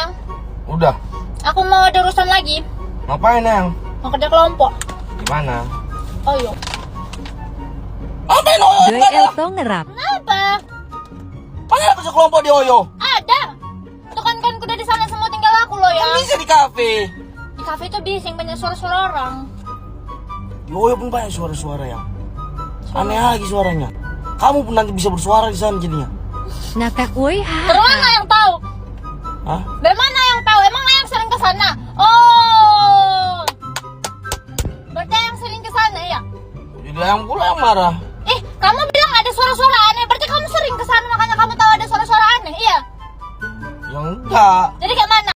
yang. Udah. Aku mau ada urusan lagi. Ngapain yang? Mau kerja kelompok. Gimana? Oh yuk. Ngapain Oyo? Doi Elto ngerap. Kenapa? Mana kerja kelompok di Oyo? Ada. Tuh kan udah di sana semua, tinggal aku loh ya. Kan bisa di kafe. Di kafe itu bising, banyak suara-suara orang. Di Oyo pun banyak suara-suara yang aneh lagi suaranya. Kamu pun nanti bisa bersuara di sana jadinya. Nakak woi Dari mana yang tahu? Hah? Dari mana yang tahu? Emang yang sering ke sana? Oh. Berarti yang sering ke sana ya? Jadi yang pula yang marah. Kamu bilang ada suara-suara aneh. Berarti kamu sering ke sana, makanya kamu tahu ada suara-suara aneh, iya? Yang enggak. Jadi kayak mana?